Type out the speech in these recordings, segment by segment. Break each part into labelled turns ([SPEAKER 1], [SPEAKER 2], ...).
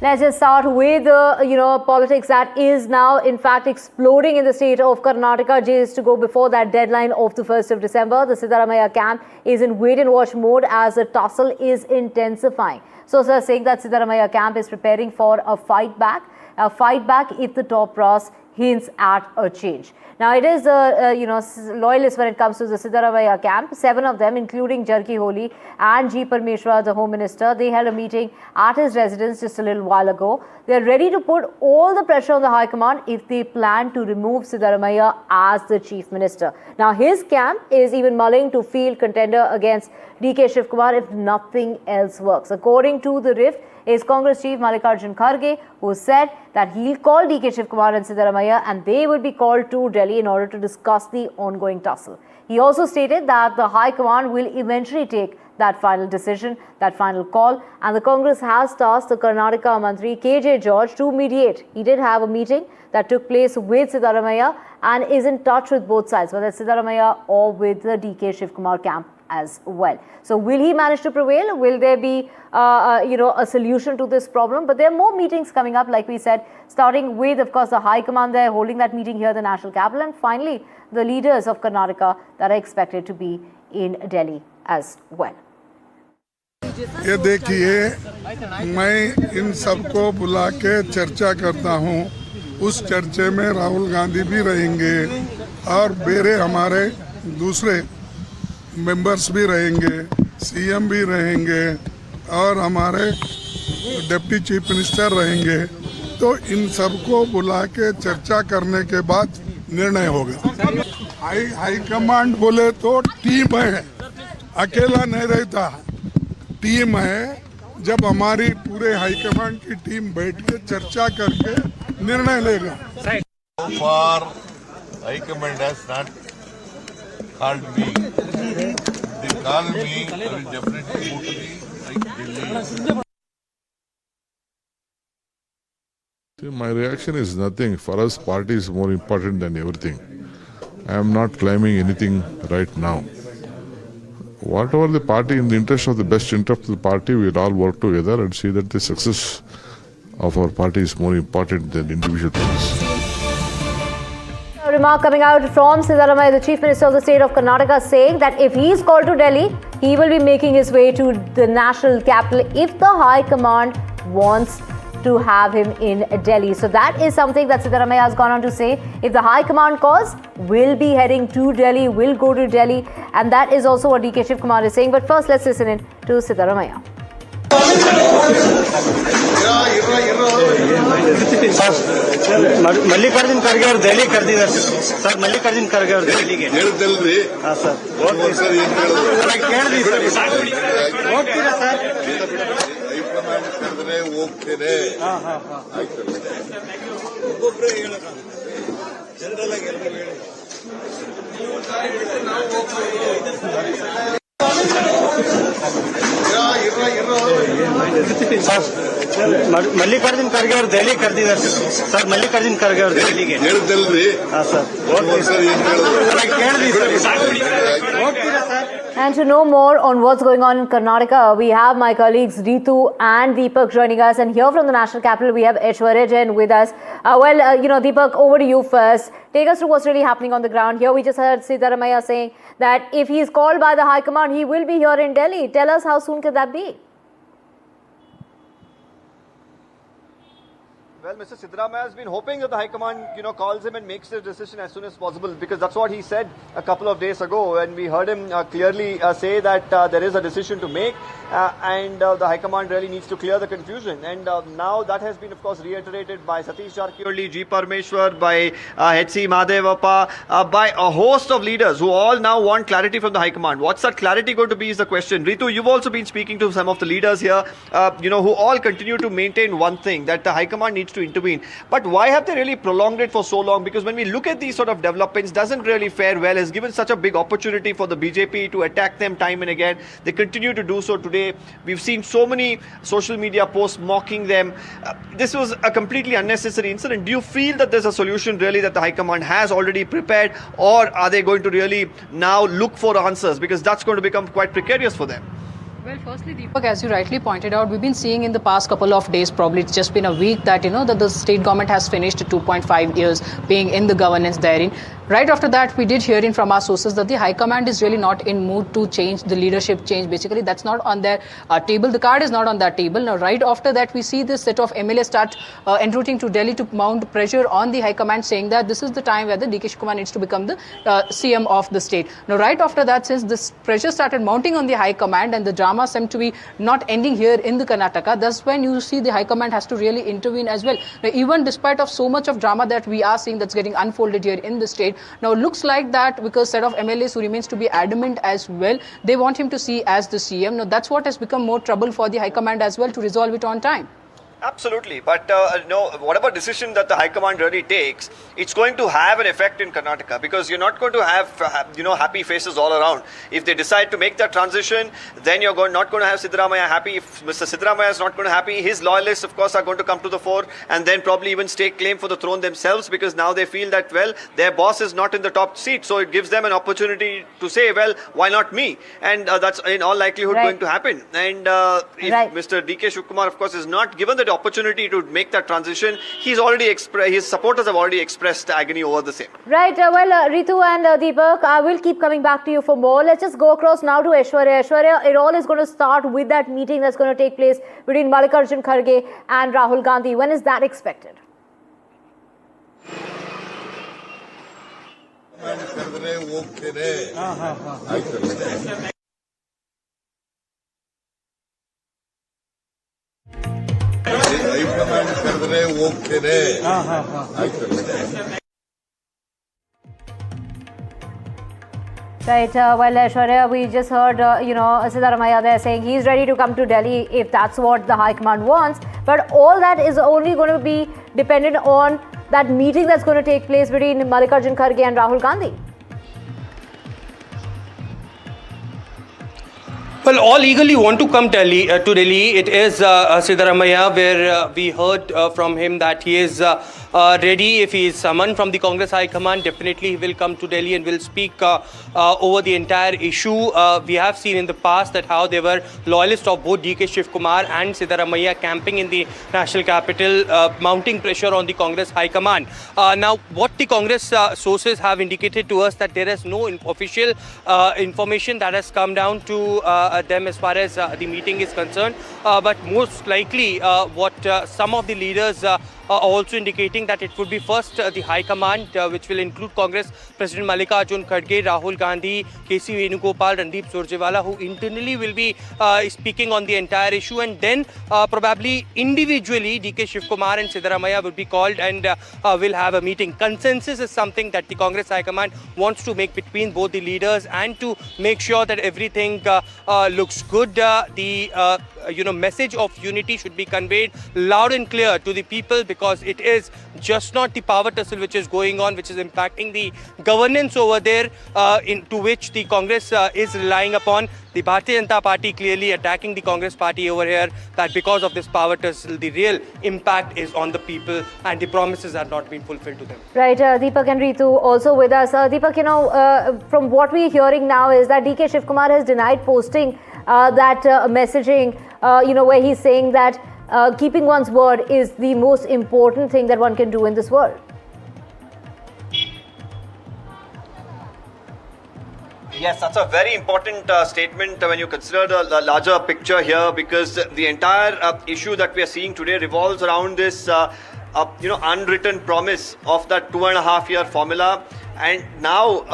[SPEAKER 1] Let's just start with politics that is now in fact exploding in the state of Karnataka days to go before that deadline of the 1st of December. The Siddaramaiah camp is in wait and watch mode as the tussle is intensifying. Sources are saying that Siddaramaiah camp is preparing for a fight back if the top brass hints at a change. Now, it is loyalists when it comes to the Siddaramaiah camp. 7 of them, including Jarki Holi and G. Parmeshwar, the Home Minister, they held a meeting at his residence just a little while ago. They are ready to put all the pressure on the High Command if they plan to remove Siddaramaiah as the Chief Minister. Now, his camp is even mulling to field contender against DK Shivkumar if nothing else works. According to the rift, is Congress Chief Mallikarjun Kharge, who said that he'll call DK Shivkumar and Siddaramaiah and they will be called to Delhi in order to discuss the ongoing tussle. He also stated that the High Command will eventually take that final decision, that final call, and the Congress has tasked the Karnataka Mantri KJ George to mediate. He did have a meeting that took place with Siddaramaiah and is in touch with both sides, whether it's Siddaramaiah or with the DK Shivkumar camp as well. So will he manage to prevail? Will there be a solution to this problem? But there are more meetings coming up, like we said, starting with, of course, the High Command there holding that meeting here at the National Capital, and finally the leaders of Karnataka that are expected to be in Delhi as well.
[SPEAKER 2] ये देखिए, मैं इन सबको बुला के चर्चा करता हूँ. उस चर्चे में राहुल गांधी भी रहेंगे और मेरे हमारे दूसरे मेंबर्स भी रहेंगे, सीएम भी रहेंगे और हमारे डिप्टी चीफ मिनिस्टर रहेंगे. तो इन सबको बुला के चर्चा करने के बाद निर्णय होगा. हाई कमांड बोले तो टीम है, अकेला नहीं रहता, टीम है. जब हमारी पूरे हाई कमांड की टीम बैठ के चर्चा करके निर्णय लेगा.
[SPEAKER 3] Far, High Command has not called me. They call me, I will definitely go to the Delhi.
[SPEAKER 4] My reaction is nothing. For us, party is more important than everything. I am not claiming anything right now. Whatever the party, in the interest of the best interest of the party, we will all work together and see that the success of our party is more important than individual things.
[SPEAKER 1] A remark coming out from Siddaramaiah, the Chief Minister of the state of Karnataka, saying that if he is called to Delhi, he will be making his way to the national capital if the High Command wants to have him in Delhi. So that is something that Siddaramaiah has gone on to say. If the High Command calls, we'll be heading to Delhi, we'll go to Delhi. And that is also what DK Shivkumar is saying. But first, let's listen in to Siddaramaiah.
[SPEAKER 5] Mallikarjun खड़गे और दिल्ली कर दी sir. Mallikarjun खड़गे और दिल्ली के हाँ sir ಹೋಗ್ತೀರಾ sir?
[SPEAKER 3] ಕರೆದ್ರೆ ಹೋಗ್ತೇನೆ. ಒಬ್ಬೊಬ್ಬರೇ ಹೇಳೋಣ, ಜನರಲ್ ಆಗಿ ಎಲ್ಲರೂ ಹೇಳಿ.
[SPEAKER 5] मल्लिकार्जुन खड़गे और दिल्ली कर दी सर. मल्लिकार्जुन खड़गे और दिल्ली के हाँ सर ಹೋಗ್ತೀರಾ sir?
[SPEAKER 1] And to know more on what's going on in Karnataka, we have my colleagues Ritu and Deepak joining us. And here from the National Capital, we have Aishwarya Jain with us. Deepak, over to you first. Take us through what's really happening on the ground. Here we just heard Siddaramaiah saying that if he is called by the High Command, he will be here in Delhi. Tell us, how soon can that be?
[SPEAKER 6] Well, Mr. Siddaramaiah has been hoping that the High Command, calls him and makes the decision as soon as possible, because that's what he said a couple of days ago, and we heard him clearly say that there is a decision to make, and the High Command really needs to clear the confusion. And now that has been, of course, reiterated by Satish Jarkioli, G. Parmeshwar, by H.C. Mahadevappa, by a host of leaders who all now want clarity from the High Command. What's that clarity going to be is the question. Ritu, you've also been speaking to some of the leaders here, who all continue to maintain one thing, that the High Command needs to intervene. But why have they really prolonged it for so long? Because when we look at these sort of developments, doesn't really fare well, has given such a big opportunity for the BJP to attack them time and again. They continue to do so today. We've seen so many social media posts mocking them. This was a completely unnecessary incident. Do you feel that there's a solution really that the High Command has already prepared, or are they going to really now look for answers? Because that's going to become quite precarious for them.
[SPEAKER 7] Well, firstly, Deepak, as you rightly pointed out, we've been seeing in the past couple of days, probably it's just been a week, that that the state government has finished 2.5 years being in the governance therein. Right after that, we did hear in from our sources that the High Command is really not in mood to change the leadership change. Basically, that's not on their table. The card is not on that table. Now, right after that, we see this set of MLAs start en routing to Delhi to mount pressure on the High Command, saying that this is the time where the DK Shiv needs to become the CM of the state. Now, right after that, since this pressure started mounting on the High Command and the drama seemed to be not ending here in the Karnataka, that's when you see the High Command has to really intervene as well. Now, even despite of so much of drama that we are seeing that's getting unfolded here in the state, now it looks like that because set of MLAs who remains to be adamant as well, they want him to see as the CM. Now that's what has become more trouble for the High Command as well to resolve it on time.
[SPEAKER 6] Absolutely, but whatever decision that the High Command really takes, it's going to have an effect in Karnataka because you're not going to have happy faces all around. If they decide to make that transition, then you're not going to have Siddaramaiah happy. If Mr. Siddaramaiah is not going to happy, his loyalists, of course, are going to come to the fore and then probably even stake claim for the throne themselves because now they feel that, well, their boss is not in the top seat, so it gives them an opportunity to say, well, why not me? And that's in all likelihood going to happen. And if Mr. DK Shiv Kumar, of course, is not given that opportunity to make that transition, his supporters have already expressed agony over the same.
[SPEAKER 1] Right. Ritu and Deepak, I will keep coming back to you for more. Let's just go across now to Aishwarya. Aishwarya, it all is going to start with that meeting that's going to take place between Mallikarjun Kharge and Rahul Gandhi. When is that expected? Right, well, Aishwarya, we just heard, Siddaramaiah there saying he's ready to come to Delhi if that's what the High Command wants. But all that is only going to be dependent on that meeting that's going to take place between Mallikarjun Kharge and Rahul Gandhi.
[SPEAKER 8] Well, all eagerly want to come to Delhi. It is Siddaramaiah, where we heard from him that he is ready. If he is summoned from the Congress High Command, definitely he will come to Delhi and will speak over the entire issue. We have seen in the past that how they were loyalists of both DK Shiv Kumar and Siddaramaiah camping in the national capital, mounting pressure on the Congress High Command. Now, what the Congress sources have indicated to us that there is no official information that has come down to them as far as the meeting is concerned, but most likely what some of the leaders are also indicating that it would be first the High Command, which will include Congress President Mallikarjun Kharge, Rahul Gandhi, KC Venugopal, Randeep Surjewala, who internally will be speaking on the entire issue, and then probably individually DK Shiv Kumar and Siddaramaiah will be called and will have a meeting. Consensus is something that the Congress High Command wants to make between both the leaders and to make sure that everything looks good. The message of unity should be conveyed loud and clear to the people, because it is just not the power tussle which is going on, which is impacting the governance over there, to which the Congress is relying upon. The Bharatiya Janata Party clearly attacking the Congress party over here, that because of this power tussle, the real impact is on the people and the promises are not being fulfilled to them.
[SPEAKER 1] Right, Deepak and Ritu also with us. Deepak, from what we're hearing now is that DK Shiv Kumar has denied posting that messaging, where he's saying that keeping one's word is the most important thing that one can do in this world.
[SPEAKER 6] Yes, that's a very important statement when you consider the larger picture here, because the entire issue that we are seeing today revolves around this unwritten promise of that 2.5-year formula. And now,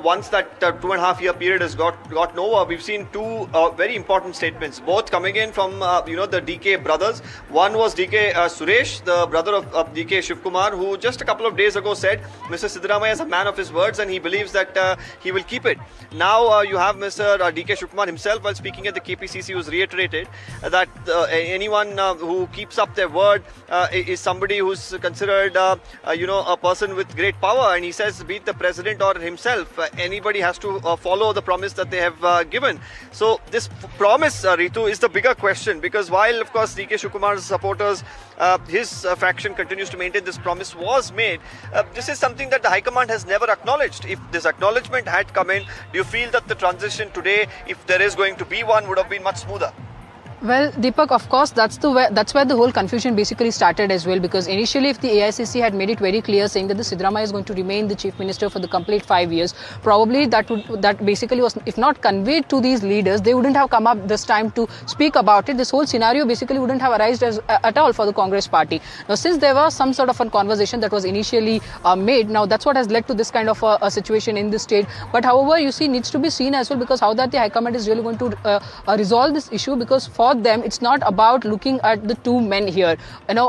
[SPEAKER 6] once that 2.5-year period has gotten over, we've seen two very important statements, both coming in from, the DK brothers. One was DK Suresh, the brother of DK Shiv Kumar, who just a couple of days ago said Mr. Siddaramaiah is a man of his words and he believes that he will keep it. Now, you have Mr. DK Shiv Kumar himself, while speaking at the KPCC, who's reiterated that anyone who keeps up their word is somebody who's considered, a person with great power. And he says, be be it the president or himself, anybody has to follow the promise that they have given. So this promise, Ritu, is the bigger question, because while of course DK Shivkumar's supporters, his faction continues to maintain this promise was made, this is something that the High Command has never acknowledged. If this acknowledgement had come in, do you feel that the transition today, if there is going to be one, would have been much smoother?
[SPEAKER 7] Well, Deepak, of course, that's where the whole confusion basically started as well, because initially if the AICC had made it very clear saying that the Siddaramaiah is going to remain the Chief Minister for the complete 5 years, probably that basically was, if not conveyed to these leaders, they wouldn't have come up this time to speak about it. This whole scenario basically wouldn't have arisen at all for the Congress party. Now, since there was some sort of a conversation that was initially made, now that's what has led to this kind of a situation in the state. But however, you see, needs to be seen as well, because how that the High Command is really going to resolve this issue, because for them it's not about looking at the two men here,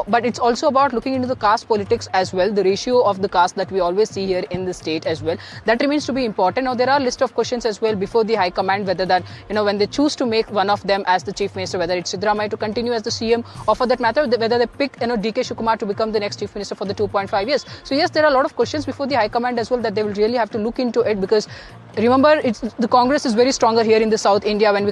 [SPEAKER 7] but it's also about looking into the caste politics as well, the ratio of the caste that we always see here in the state as well. That remains to be important. Now there are a list of questions as well before the High Command, whether that when they choose to make one of them as the Chief Minister, whether it's Siddaramaiah to continue as the CM, or for that matter whether they pick DK Shivkumar to become the next Chief Minister for the 2.5 years. So yes, there are a lot of questions before the High Command as well that they will really have to look into it, because remember, the Congress is very stronger here in the South India when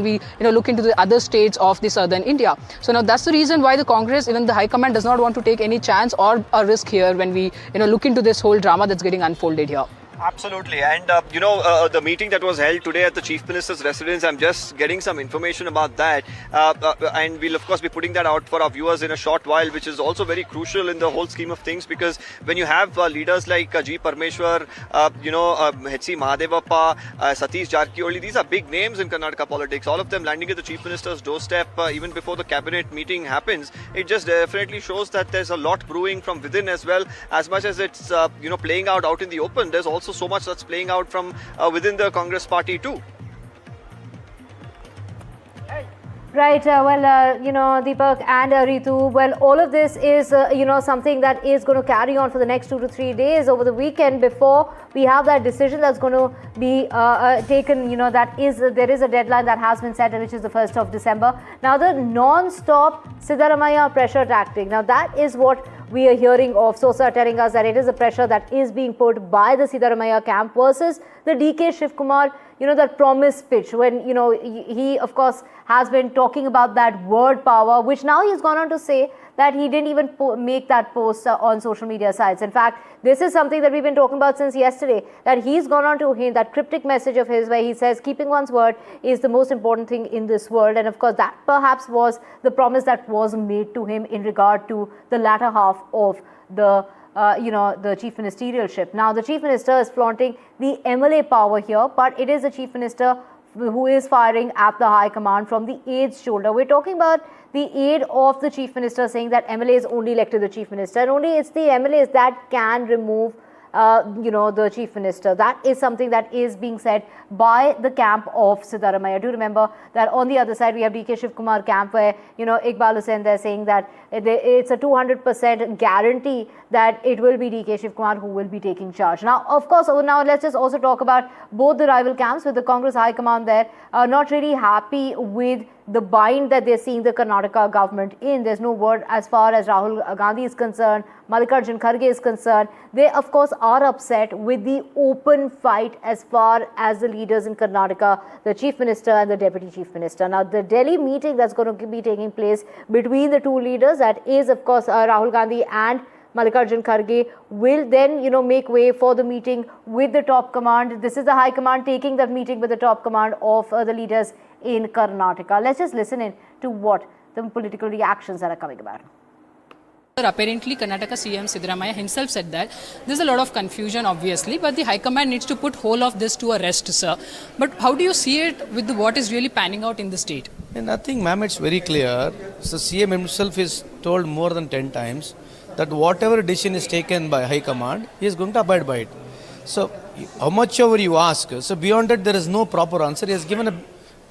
[SPEAKER 7] we look into the other states of the southern India. So now that's the reason why the Congress, even the High Command, does not want to take any chance or a risk here when we look into this whole drama that's getting unfolded here.
[SPEAKER 6] Absolutely. And the meeting that was held today at the Chief Minister's residence, I'm just getting some information about that, and we'll of course be putting that out for our viewers in a short while, which is also very crucial in the whole scheme of things, because when you have leaders like G. Parmeshwar, H.C. Mahadevappa, Satish Jarkioli, these are big names in Karnataka politics, all of them landing at the Chief Minister's doorstep even before the cabinet meeting happens. It just definitely shows that there's a lot brewing from within as well. As much as it's playing out in the open, there's also so much that's playing out from within the Congress party too.
[SPEAKER 1] Right, Deepak and Ritu, well, all of this is, something that is going to carry on for the next 2 to 3 days over the weekend before we have that decision that's going to be taken, there is a deadline that has been set, which is the 1st of December. Now, the non-stop Siddaramaiah pressure tactic, now that is what we are hearing of. Sources are telling us that it is a pressure that is being put by the Siddaramaiah camp versus the DK Shivkumar, that promise pitch when, he of course has been talking about that word power, which now he's gone on to say that he didn't even make that post on social media sites. In fact, this is something that we've been talking about since yesterday, that he's gone on to hint that cryptic message of his where he says keeping one's word is the most important thing in this world. And of course, that perhaps was the promise that was made to him in regard to the latter half of the the chief ministership. Now, the chief minister is flaunting the MLA power here, but it is the chief minister who is firing at the High Command from the aide's shoulder. We're talking about the aide of the chief minister saying that MLAs only elected the chief minister, and only it's the MLAs that can remove the chief minister. That is something that is being said by the camp of Siddaramaiah. Do remember that on the other side we have DK Shivkumar camp where Iqbal Hussain, they're saying that it's a 200% guarantee that it will be DK Shivkumar who will be taking charge. Now, of course, now let's just also talk about both the rival camps, with the Congress High Command there not really happy with the bind that they're seeing the Karnataka government in. There's no word as far as Rahul Gandhi is concerned, Mallikarjun Kharge is concerned. They, of course, are upset with the open fight as far as the leaders in Karnataka, the Chief Minister and the Deputy Chief Minister. Now, the Delhi meeting that's going to be taking place between the two leaders, that is, of course, Rahul Gandhi and Mallikarjun Kharge, will then, make way for the meeting with the top command. This is the High Command taking that meeting with the top command of the leaders in Karnataka. Let's just listen in to what the political reactions that are coming about.
[SPEAKER 7] Apparently, Karnataka CM Siddaramaiah himself said that there's a lot of confusion, obviously, but the High Command needs to put whole of this to a rest, sir. But how do you see it with what is really panning out in the state?
[SPEAKER 9] Nothing, ma'am, it's very clear. So CM himself is told more than 10 times that whatever decision is taken by High Command, he is going to abide by it. So, how much ever you ask, so beyond that there is no proper answer. He has given a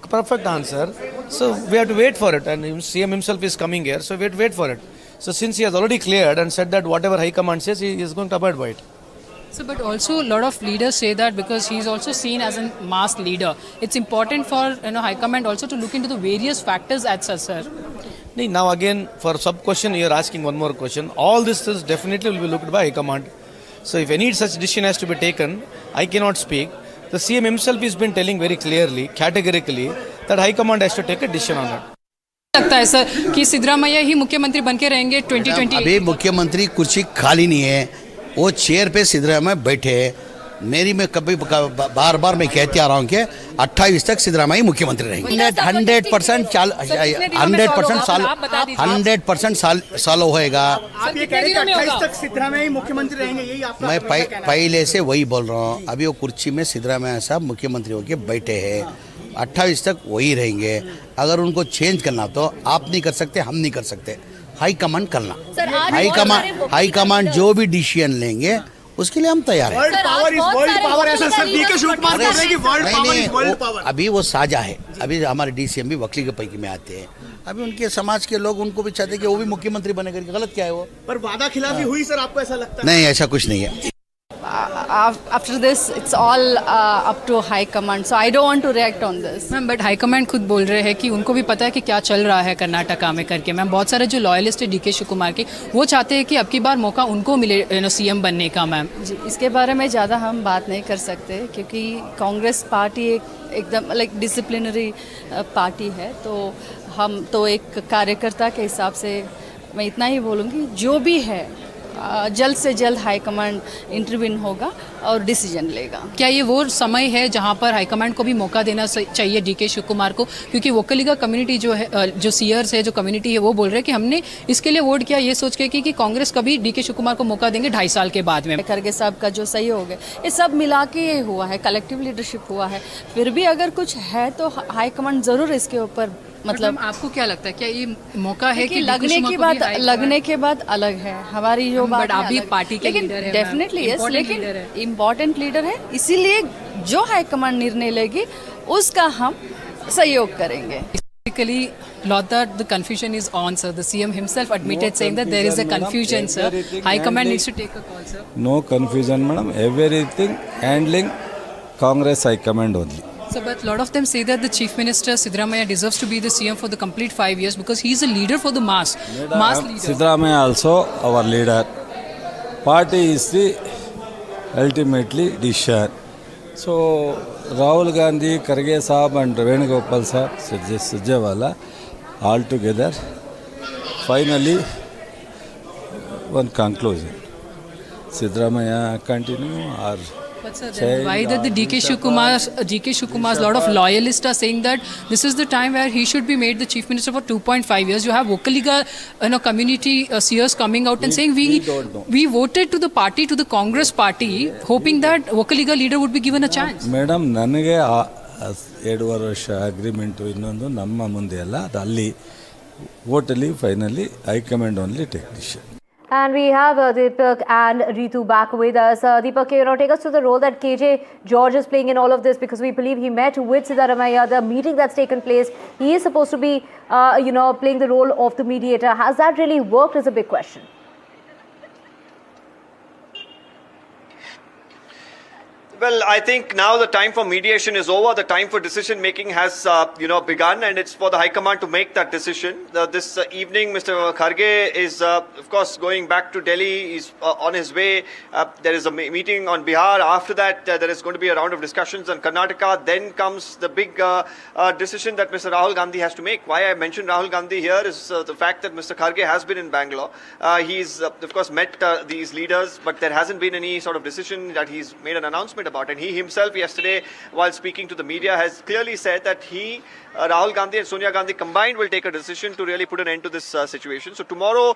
[SPEAKER 9] perfect answer. So, we have to wait for it. And CM himself is coming here, so we have to wait for it. So, since he has already cleared and said that whatever High Command says, he is going to abide by it.
[SPEAKER 7] So, but also a lot of leaders say that because he is also seen as a mass leader, it's important for High Command also to look into the various factors at such, sir.
[SPEAKER 9] Now again, for sub question, you are asking one more question. All this is definitely will be looked by High Command. So if any such decision has to be taken, I cannot speak. The CM himself has been telling very clearly, categorically, that High Command has to take a decision on it.
[SPEAKER 7] लगता है sir कि सिद्धरामैया ही मुख्यमंत्री बन के रहेंगे 2020?
[SPEAKER 10] अभी मुख्यमंत्री कुर्सी खाली नहीं है, वो चेयर पे सिद्धरामैया बैठे हैं। मेरी मैं कभी बार बार मैं कहते आ रहा हूँ कि 28 तक सिद्धरामैया मुख्यमंत्री रहेंगे। 100% साल होएगा।
[SPEAKER 5] आप ये कह रहे हैं 28 तक सिद्धरामैया मुख्यमंत्री रहेंगे, यही आपका?
[SPEAKER 10] मैं पहले से वही बोल रहा हूँ। अभी वो कुर्सी में सिद्धरामैया साहब मुख्यमंत्री होके बैठे हैं, 28 तक वही रहेंगे। अगर उनको चेंज करना तो आप नहीं कर सकते, हम नहीं कर सकते, हाई कमांड करना। हाई कमांड जो भी डिसीजन लेंगे उसके लिए हम तैयार हैं।
[SPEAKER 5] वर्ल्ड पावर ऐसा सर डीके शिवकुमार बोल रहे हैं कि वर्ल्ड पावर।
[SPEAKER 10] अभी वो साझा है, अभी हमारे डीसीएम भी वकील के पैकी में आते हैं। अभी उनके समाज के लोग उनको भी चाहते हैं कि वो भी मुख्यमंत्री बने करके। गलत क्या है वो?
[SPEAKER 5] पर वादा खिलाफी हुई सर, आपको ऐसा लगता है?
[SPEAKER 10] नहीं, ऐसा कुछ नहीं है।
[SPEAKER 11] After this, it's all up to High Command. So I don't want to react on this.
[SPEAKER 7] Ma'am but high command खुद बोल रहे हैं कि उनको भी पता है कि क्या चल रहा है कर्नाटका में करके। मैम बहुत सारे जो लॉयलिस्ट है डीके शिवकुमार के, वो चाहते हैं कि अब की बार मौका उनको मिले सीएम बनने का। मैम
[SPEAKER 11] जी, इसके बारे में ज़्यादा हम बात नहीं कर सकते क्योंकि कांग्रेस पार्टी एकदम लाइक डिसिप्लिनरी पार्टी है। तो हम तो एक कार्यकर्ता के हिसाब से मैं इतना ही बोलूँगी, जो भी है जल्द से जल्द हाई कमांड इंटरव्यून होगा और डिसीजन लेगा।
[SPEAKER 7] क्या ये वो समय है जहां पर हाईकमांड को भी मौका देना चाहिए डीके शिवकुमार को? क्योंकि वोकलिगा कम्युनिटी जो है, जो सीयर्स है, जो कम्युनिटी है, वो बोल रहे हैं कि हमने इसके लिए वोट किया ये सोच के कि कांग्रेस कभी डीके शिवकुमार को मौका देंगे 2.5 साल के बाद में।
[SPEAKER 11] खड़गे साहब का जो सहयोग है, ये सब मिला के ये हुआ है, कलेक्टिव लीडरशिप हुआ है। फिर भी अगर कुछ है तो हाई कमांड ज़रूर इसके ऊपर मतलब।
[SPEAKER 7] आपको क्या लगता है, क्या ये मौका है कि
[SPEAKER 11] लगने के बाद अलग है हमारी जो बात?
[SPEAKER 7] आप भी पार्टी के लीडर हैं,
[SPEAKER 11] डेफिनेटली यस, लेकिन इम्पोर्टेंट लीडर है, इसीलिए जो हाई कमांड निर्णय लेगी उसका हम सहयोग करेंगे।
[SPEAKER 7] Basically, Lotha, the confusion is on, sir. The CM himself admitted saying that there is a confusion, sir. High command needs to take a call, sir.
[SPEAKER 12] No confusion, madam. Everything handling Congress High Command only.
[SPEAKER 7] So, but a lot of them say that the Chief Minister Siddaramaiah deserves to be the CM for the complete 5 years because he is a leader for the mass leader.
[SPEAKER 12] Siddaramaiah also our leader. Party is the ultimately decision. So Rahul Gandhi, Kharge Sahab and Venugopal Sahab, Surjewala, all together, finally one conclusion. Siddaramaiah continue or
[SPEAKER 7] but sir, then why that the DK Shivkumar's lot of loyalists are saying that this is the time where he should be made the chief minister for 2.5 years. You have Vokaliga community seers coming out and saying we voted to the party, to the Congress party, hoping that Vokaliga leader would be given a chance.
[SPEAKER 12] Madam, ನನಗೆ 2 ವರ್ಷ agreement ಇನ್ನೊಂದು ನಮ್ಮ ಮುಂದೆ ಅಲ್ಲ, ಅದು ಅಲ್ಲಿ ವೋಟಲ್ಲಿ finally high command only take decision.
[SPEAKER 1] And we have Deepak and Ritu back with us. Deepak, take us to the role that KJ George is playing in all of this, because we believe he met with Siddaramaiah, the meeting that's taken place. He is supposed to be, playing the role of the mediator. Has that really worked is a big question.
[SPEAKER 6] Well, I think now the time for mediation is over. The time for decision making has, begun, and it's for the High Command to make that decision. This evening, Mr. Kharge is, of course, going back to Delhi. He's on his way. There is a meeting on Bihar. After that, there is going to be a round of discussions on Karnataka. Then comes the big decision that Mr. Rahul Gandhi has to make. Why I mentioned Rahul Gandhi here is the fact that Mr. Kharge has been in Bangalore. He's, of course, met these leaders, but there hasn't been any sort of decision that he's made an announcement about. And he himself yesterday, while speaking to the media, has clearly said that Rahul Gandhi and Sonia Gandhi combined will take a decision to really put an end to this situation. So tomorrow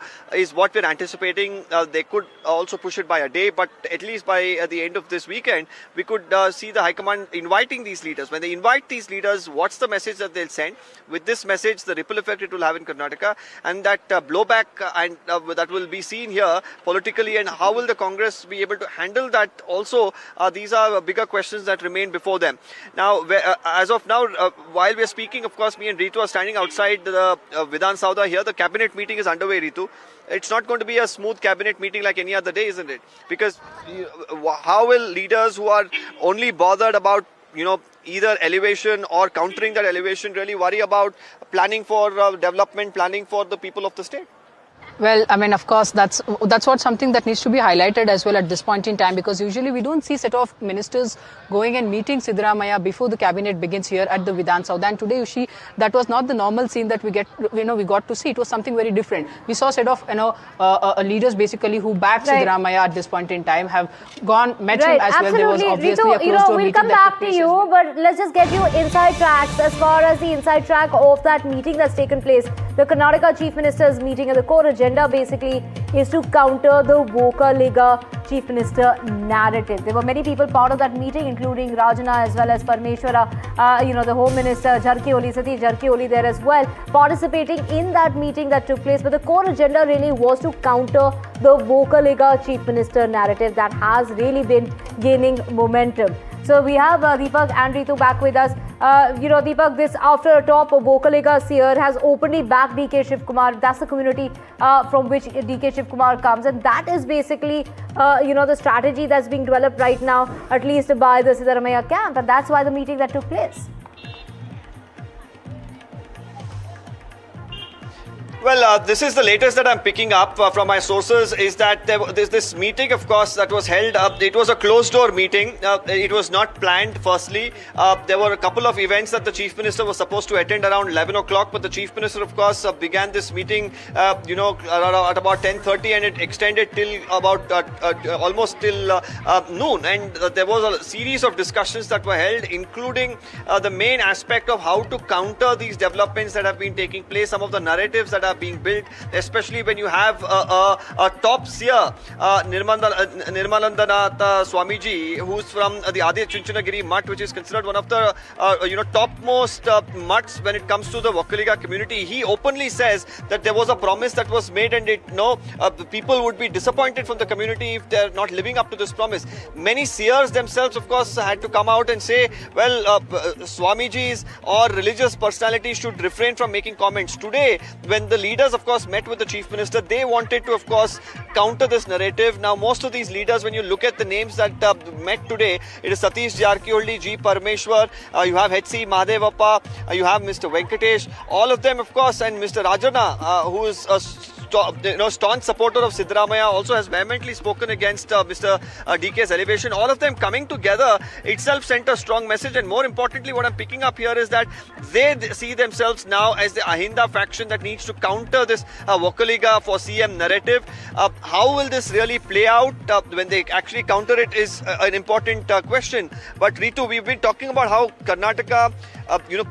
[SPEAKER 6] is what we're anticipating. They could also push it by a day, but at least by the end of this weekend, we could see the High Command inviting these leaders. When they invite these leaders, what's the message that they'll send? With this message, the ripple effect it will have in Karnataka, and that blowback and that will be seen here politically, and how will the Congress be able to handle that also? These are bigger questions that remain before them. Now, as of now, while we are speaking, of course, me and Ritu are standing outside the Vidhan Sauda here. The cabinet meeting is underway, Ritu. It's not going to be a smooth cabinet meeting like any other day, isn't it? Because how will leaders who are only bothered about, either elevation or countering that elevation really worry about planning for development, planning for the people of the state?
[SPEAKER 7] Well, I mean, of course, that's what something that needs to be highlighted as well at this point in time, because usually we don't see set of ministers going and meeting Siddaramaiah before the cabinet begins here at the Vidhan Saudha. And today, you see, that was not the normal scene that we got to see. It was something very different. We saw set of leaders basically who backed Siddaramaiah at this point in time have gone met him as well. There was obviously a closed door meeting.
[SPEAKER 1] We'll come back to you, but let's just get you inside tracks as far as the inside track of that meeting that's taken place. The Karnataka Chief Minister's meeting, and the core agenda basically is to counter the Vocaliga Chief Minister narrative. There were many people part of that meeting, including Rajana as well as Parmeshwara, the Home Minister Jarkioli, Satish Jarkioli there as well, participating in that meeting that took place. But the core agenda really was to counter the Vocaliga Chief Minister narrative that has really been gaining momentum. So we have Deepak and Ritu back with us. Deepak, this after a top Vocaliga seer has openly backed DK Shiv Kumar. That's the community from which DK Shiv Kumar comes, and that is basically the strategy that's being developed right now, at least by the Siddaramaiah camp, and that's why the meeting that took place.
[SPEAKER 6] Well, this is the latest that I'm picking up from my sources, is that this meeting, of course, that was held. It was a closed-door meeting. It was not planned, firstly. There were a couple of events that the Chief Minister was supposed to attend around 11 o'clock, but the Chief Minister, of course, began this meeting, at about 10:30, and it extended till about almost till noon. And there was a series of discussions that were held, including the main aspect of how to counter these developments that have been taking place, some of the narratives that are being built, especially when you have a top seer, Nirmalandanath Swamiji, who's from the Adi Chunchanagiri Mutt, which is considered one of the topmost mutts when it comes to the Vocaliga community. He openly says that there was a promise that was made, and people would be disappointed from the community if they're not living up to this promise. Many seers themselves, of course, had to come out and say, well, Swamijis or religious personalities should refrain from making comments. Today, when the leaders, of course, met with the Chief Minister, they wanted to, of course, counter this narrative. Now, most of these leaders, when you look at the names that met today, it is Satish Jarkioli, G. Parmeshwar, you have H.C. Mahadevappa, you have Mr. Venkatesh, all of them, of course, and Mr. Rajana, who is a staunch supporter of Siddaramaiah, also has vehemently spoken against Mr. DK's elevation. All of them coming together itself sent a strong message, and more importantly, what I'm picking up here is that they see themselves now as the Ahinda faction that needs to counter this Vocaliga for CM narrative. How will this really play out when they actually counter it is an important question. But Ritu, we've been talking about how Karnataka,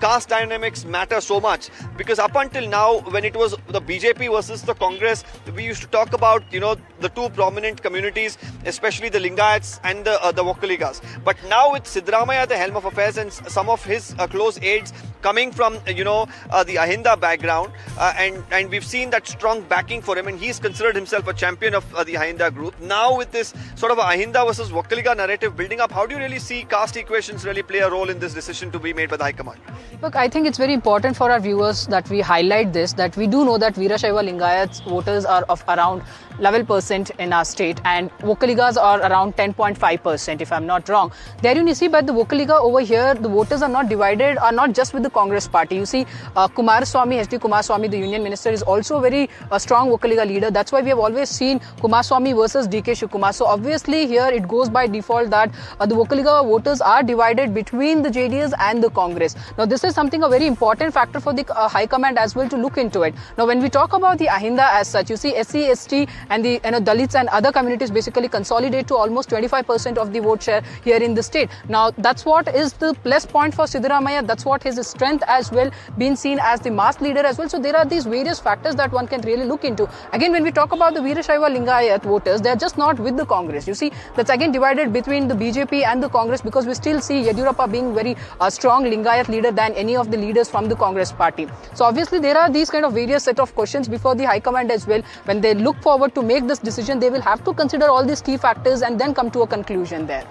[SPEAKER 6] caste dynamics matter so much, because up until now, when it was the BJP versus the Congress, we used to talk about, the two prominent communities, especially the Lingayats and the Vocaligas. But now with Siddaramaiah at the helm of affairs and some of his close aides coming from, the Ahinda background, and we've seen that strong backing for him, and he's considered himself a champion of the Ahinda group. Now with this sort of Ahinda versus Vocaliga narrative building up, how do you really see caste equations really play a role in this decision to be made by the High Command?
[SPEAKER 7] Look, I think it's very important for our viewers that we highlight this, that we do know that Veerashaiva Lingayats voters are of around 11% in our state, and Vocaligas are around 10.5%, if I'm not wrong. There you see, but the Vocaliga over here, the voters are not divided, are not just with the Congress party. You see, Kumaraswamy, H.D. Kumaraswamy, the union minister, is also a very strong Vocaliga leader. That's why we have always seen Kumaraswamy versus DK Shiv-Kumar. So obviously here it goes by default that the Vocaliga voters are divided between the JDS and the Congress. Now this is something a very important factor for the High Command as well to look into it. Now when we talk about the Ahinda as such, you see SC, ST and the Dalits and other communities basically consolidate to almost 25% of the vote share here in the state. Now that's what is the plus point for Siddaramaiah. That's what his strength as well, being seen as the mass leader as well. So there are these various factors that one can really look into. Again, when we talk about the Veerashaiva Lingayat voters, they are just not with the Congress. You see, that's again divided between the BJP and the Congress, because we still see Yediyurappa being very strong Lingayat leader than any of the leaders from the Congress party. So obviously there are these kind of various set of questions before the High Command as well. When they look forward to make this decision, they will have to consider all these key factors and then come to a conclusion there.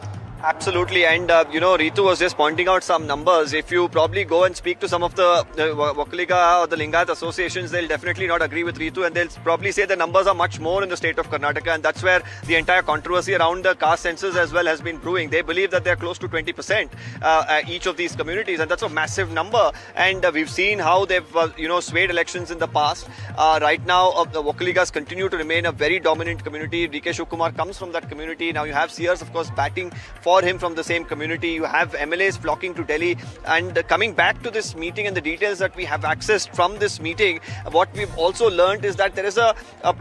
[SPEAKER 6] Absolutely, and Ritu was just pointing out some numbers. If you probably go and speak to some of the Vakaliga or the Lingat associations, they'll definitely not agree with Ritu, and they'll probably say the numbers are much more in the state of Karnataka, and that's where the entire controversy around the caste census as well has been brewing. They believe that they're close to 20% each of these communities, and that's a massive number. And we've seen how they've swayed elections in the past. Right now, the Vakaligas continue to remain a very dominant community. DK Shivkumar comes from that community. Now you have Seers, of course, batting for him from the same community. You have MLAs flocking to Delhi. And coming back to this meeting and the details that we have accessed from this meeting, what we've also learned is that there is a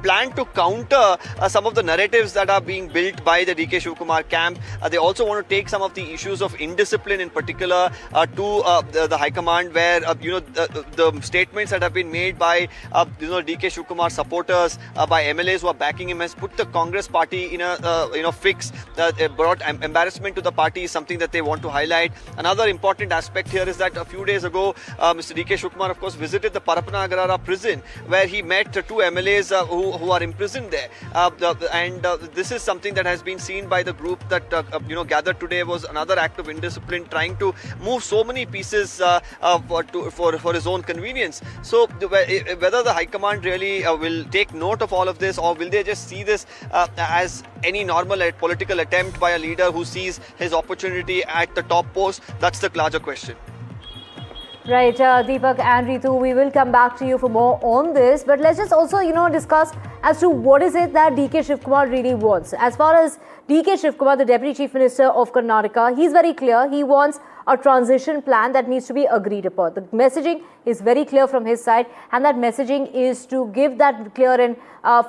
[SPEAKER 6] plan to counter some of the narratives that are being built by the DK Shivkumar camp. They also want to take some of the issues of indiscipline in particular to the High Command, where the statements that have been made by DK Shivkumar supporters, by MLAs who are backing him, has put the Congress party in a fix. Brought embarrassment to the party is something that they want to highlight. Another important aspect here is that a few days ago, Mr. DK Shivkumar, of course, visited the Parapana Agrara prison, where he met two MLAs who are imprisoned there. This is something that has been seen by the group that gathered today. Was another act of indiscipline, trying to move so many pieces for his own convenience. So whether the High Command really will take note of all of this, or will they just see this as any normal political attempt by a leader who sees his opportunity at the top post, that's the larger question.
[SPEAKER 1] Right, Deepak and Ritu, we will come back to you for more on this, but let's just also, discuss as to what is it that DK Shivkumar really wants. As far as DK Shivkumar, the Deputy Chief Minister of Karnataka, he's very clear. He wants a transition plan that needs to be agreed upon. The messaging is very clear from his side, and that messaging is to give that clear and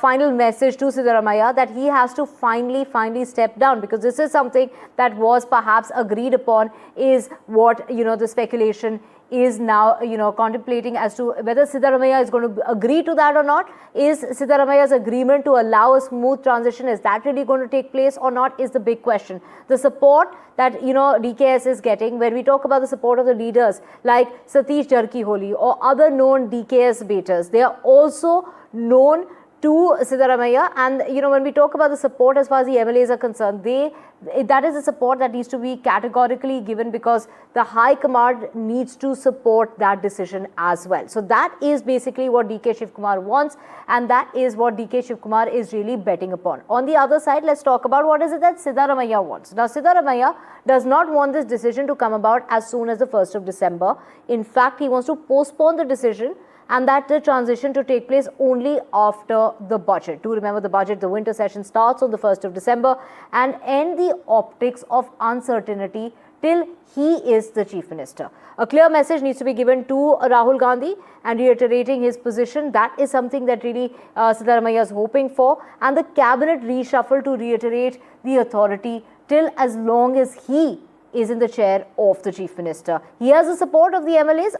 [SPEAKER 1] final message to Siddaramaiah that he has to finally step down, because this is something that was perhaps agreed upon, is what, the speculation is now, contemplating as to whether Siddaramaiah is going to agree to that or not. Is Siddaramaiah's agreement to allow a smooth transition, is that really going to take place or not, is the big question. The support that, DKS is getting, when we talk about the support of the leaders like Satish Jarkiholi or other known DKS baiters, they are also known to Siddaramaiah. And, when we talk about the support as far as the MLAs are concerned, that is a support that needs to be categorically given, because the High Command needs to support that decision as well. So that is basically what DK Shivkumar wants, and that is what DK Shivkumar is really betting upon. On the other side, let's talk about what is it that Siddaramaiah wants. Now, Siddaramaiah does not want this decision to come about as soon as the 1st of December. In fact, he wants to postpone the decision, and that the transition to take place only after the budget. Do remember the budget, the winter session starts on the 1st of December and end the optics of uncertainty till he is the Chief Minister. A clear message needs to be given to Rahul Gandhi, and reiterating his position. That is something that really Siddaramaiah is hoping for, and the cabinet reshuffle to reiterate the authority till as long as he is in the chair of the Chief Minister. He has the support of the MLAs,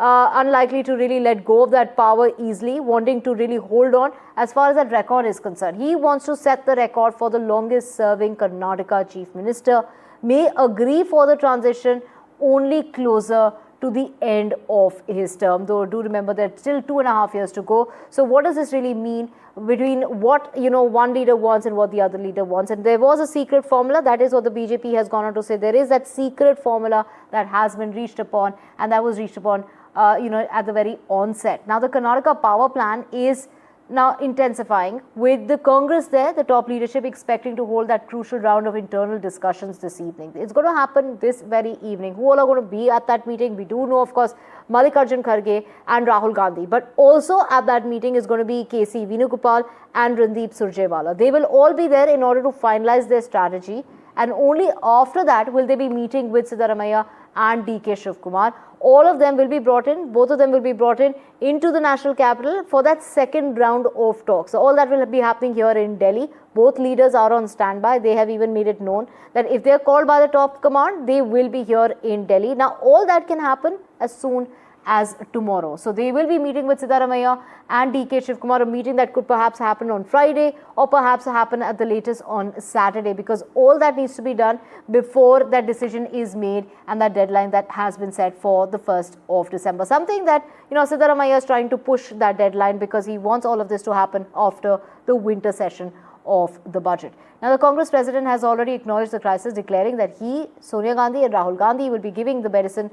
[SPEAKER 1] unlikely to really let go of that power easily, wanting to really hold on as far as that record is concerned. He wants to set the record for the longest serving Karnataka Chief Minister, may agree for the transition only closer to the end of his term. Though do remember that still 2.5 years to go. So what does this really mean between what one leader wants and what the other leader wants? And there was a secret formula. That is what the BJP has gone on to say. There is that secret formula that has been reached upon, and that was reached upon at the very onset. Now the Karnataka power plan is now intensifying, with the Congress there, the top leadership expecting to hold that crucial round of internal discussions this evening. It's going to happen this very evening. Who all are going to be at that meeting? We do know, of course, Mallikarjun Kharge and Rahul Gandhi, but also at that meeting is going to be KC Venugopal and Randeep Surjewala. They will all be there in order to finalize their strategy, and only after that will they be meeting with Siddaramaiah and DK Shivkumar. All of them will be brought in, both of them will be brought in into the national capital for that second round of talks. So all that will be happening here in Delhi. Both leaders are on standby. They have even made it known that if they are called by the top command, they will be here in Delhi. Now all that can happen as soon as tomorrow. So they will be meeting with Siddaramaiah and DK Shivkumar, a meeting that could perhaps happen on Friday or perhaps happen at the latest on Saturday, because all that needs to be done before that decision is made and that deadline that has been set for the 1st of December. Something that, Siddaramaiah is trying to push that deadline, because he wants all of this to happen after the winter session of the budget. Now, the Congress president has already acknowledged the crisis, declaring that he, Sonia Gandhi and Rahul Gandhi will be giving the medicine.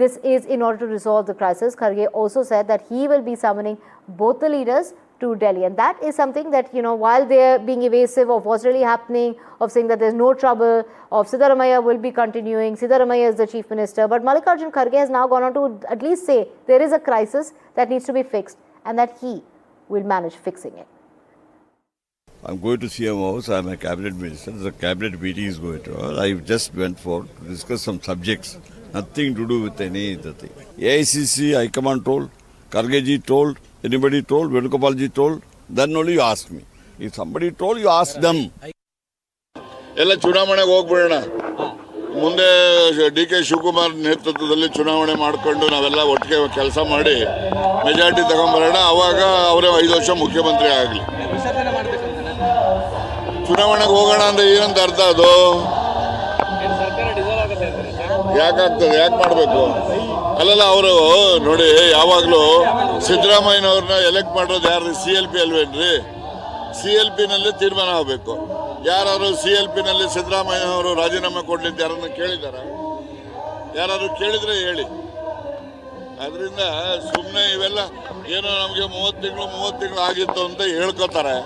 [SPEAKER 1] This is in order to resolve the crisis. Kharge also said that he will be summoning both the leaders to Delhi, and that is something that, while they're being evasive of what's really happening, of saying that there's no trouble, of Siddaramaiah will be continuing, Siddaramaiah is the chief minister, but Mallikarjun Kharge has now gone on to at least say there is a crisis that needs to be fixed and that he will manage fixing it.
[SPEAKER 13] I'm going to CM House. I'm a cabinet minister. The cabinet meeting is going to. I just went for to discuss some subjects, nothing to do with any other thing. AICC High Command told, Khargeji told, anybody told, Venugopalji told, then only you ask me. If somebody told, you ask them.
[SPEAKER 3] ಎಲ್ಲ ಚುನಾವಣೆಗೆ ಹೋಗ್ಬಿಡೋಣ. ಮುಂದೆ ಡಿ.ಕೆ. ಶಿವಕುಮಾರ್ ನೇತೃತ್ವದಲ್ಲಿ ಚುನಾವಣೆ ಮಾಡಿಕೊಂಡು ನಾವೆಲ್ಲ ಒಟ್ಟಿಗೆ ಕೆಲಸ ಮಾಡಿ ಮೆಜಾರಿಟಿ ತಗೊಂಡ್ಬರೋಣ. ಅವಾಗ ಅವರೇ 5 ವರ್ಷ ಮುಖ್ಯಮಂತ್ರಿ ಆಗಲಿ. ಚುನಾವಣೆಗೆ ಹೋಗೋಣ ಅಂದ್ರೆ ಏನಂತ ಅರ್ಥ ಅದು? ಯಾಕಾಗ್ತದೆ? ಯಾಕೆ ಮಾಡಬೇಕು? ಅಲ್ಲಲ್ಲ, ಅವರು ನೋಡಿ, ಯಾವಾಗಲೂ ಸಿದ್ದರಾಮಯ್ಯನವ್ರನ್ನ ಎಲೆಕ್ಟ್ ಮಾಡೋದು ಯಾರು? CLP ಅಲ್ವೇನ್ರಿ? CLP ನಲ್ಲಿ ತೀರ್ಮಾನ ಆಗಬೇಕು. ಯಾರು CLP ನಲ್ಲಿ ಸಿದ್ದರಾಮಯ್ಯನವರು ರಾಜೀನಾಮೆ ಕೊಡ್ಲಿ ಅಂತ ಯಾರನ್ನ ಕೇಳಿದಾರ? ಯಾರು ಕೇಳಿದ್ರೆ ಹೇಳಿ. ಅದರಿಂದ ಸುಮ್ಮನೆ ಇವೆಲ್ಲ ಏನೋ ನಮಗೆ 30 ತಿಂಗಳು ಆಗಿತ್ತು ಅಂತ ಹೇಳ್ಕೊತಾರೆ.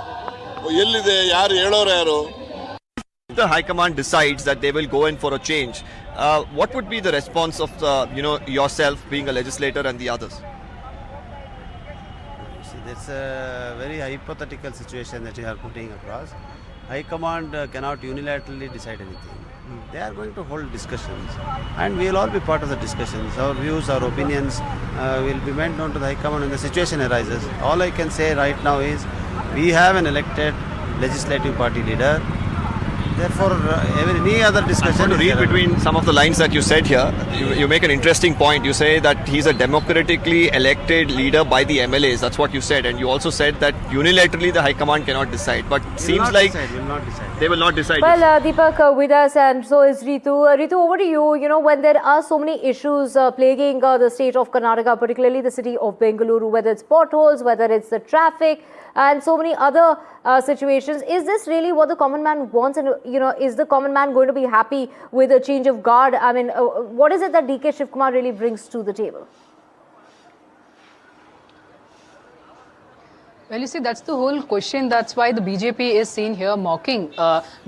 [SPEAKER 3] ಎಲ್ಲಿದೆ? ಯಾರು ಹೇಳೋರು ಯಾರು?
[SPEAKER 6] The High Command decides that they will go in for a change. What would be the response of yourself being a legislator and the others?
[SPEAKER 14] See, that's a very hypothetical situation that you are putting across. High Command cannot unilaterally decide anything. They are going to hold discussions, and we will all be part of the discussions. Our views, our opinions will be made known to the High Command when the situation arises. All I can say right now is we have an elected legislative party leader. Therefore, any other discussion.
[SPEAKER 6] I want to read between some of the lines that you said here. You make an interesting point. You say that he's a democratically elected leader by the MLAs. That's what you said, and you also said that unilaterally the High Command cannot decide. But seems like they will not decide.
[SPEAKER 1] Well, Deepak with us, and so is Ritu. Ritu, over to you. When there are so many issues plaguing the state of Karnataka, particularly the city of Bengaluru, whether it's potholes, whether it's the traffic, and so many other situations. Is this really what the common man wants? And, is the common man going to be happy with a change of guard? I mean, what is it that D.K. Shivkumar really brings to the table?
[SPEAKER 7] Well, you see, that's the whole question. That's why the BJP is seen here mocking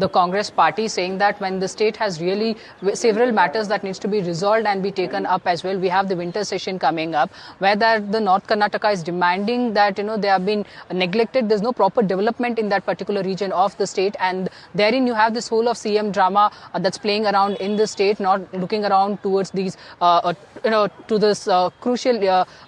[SPEAKER 7] the Congress party, saying that when the state has really several matters that needs to be resolved and be taken up as well. We have the winter session coming up, where the North Karnataka is demanding that, they have been neglected. There's no proper development in that particular region of the state. And therein you have this whole of CM drama that's playing around in the state, not looking around towards these, to this crucial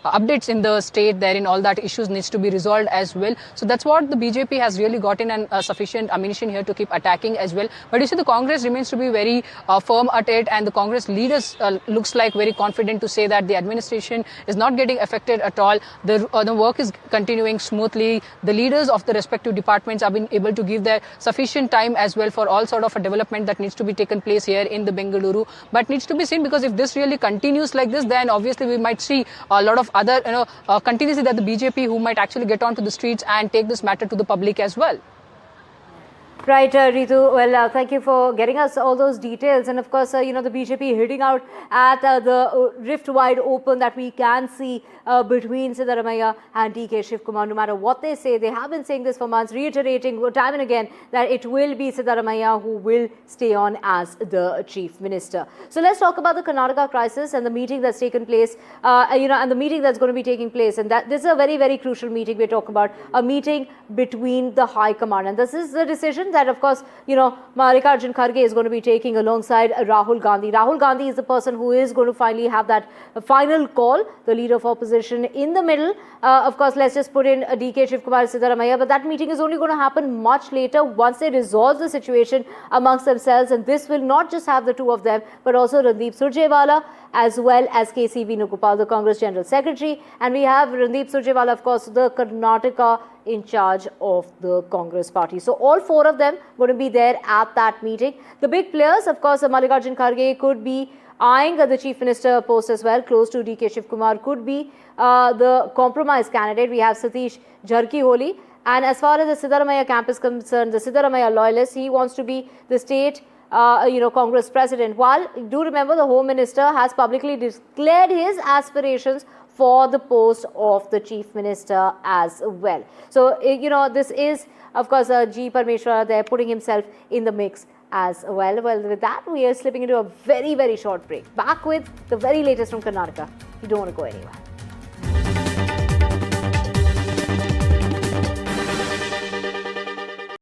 [SPEAKER 7] updates in the state. Therein all that issues needs to be resolved as well. So that's what the BJP has really gotten and sufficient ammunition here to keep attacking as well. But you see, the Congress remains to be very firm at it, and the Congress leaders looks like very confident to say that the administration is not getting affected at all. The work is continuing smoothly. The leaders of the respective departments have been able to give their sufficient time as well for all sort of a development that needs to be taken place here in the Bengaluru. But needs to be seen, because if this really continues like this, then obviously we might see a lot of other contingency that the BJP who might actually get onto the streets and take this matter to the public as well.
[SPEAKER 1] Right, Ritu. Well, thank you for getting us all those details. And of course, the BJP hitting out at the rift wide open that we can see between Siddaramaiah and D.K. Shivkumar. No matter what they say, they have been saying this for months, reiterating time and again that it will be Siddaramaiah who will stay on as the chief minister. So let's talk about the Karnataka crisis and the meeting that's taken place, and the meeting that's going to be taking place. And that this is a very, very crucial meeting. We're talking about a meeting between the High Command. And this is the decision that, of course, Mallikarjun Kharge is going to be taking alongside Rahul Gandhi. Rahul Gandhi is the person who is going to finally have that final call, the leader of opposition in the middle. Of course, let's just put in D.K. Shivkumar and Siddaramaiah, but that meeting is only going to happen much later once they resolve the situation amongst themselves. And this will not just have the two of them, but also Randeep Surjewala as well as K.C. Venugopal, the Congress General Secretary. And we have Randeep Surjewala, of course, the Karnataka in charge of the Congress party. So all four of them going to be there at that meeting. The big players, of course, Mallikarjun Kharge could be eyeing the chief minister post as well, close to D.K. Shivkumar, could be the compromise candidate. We have Satish Jarkiholi And as far as the Siddaramaiah camp is concerned, the Siddaramaiah loyalist, he wants to be the state Congress president. While do remember, the Home Minister has publicly declared his aspirations for the post of the Chief Minister as well. So, this is, of course, G. Parmeshwara there putting himself in the mix as well. Well, with that, we are slipping into a very, very short break. Back with the very latest from Karnataka. You don't want to go anywhere.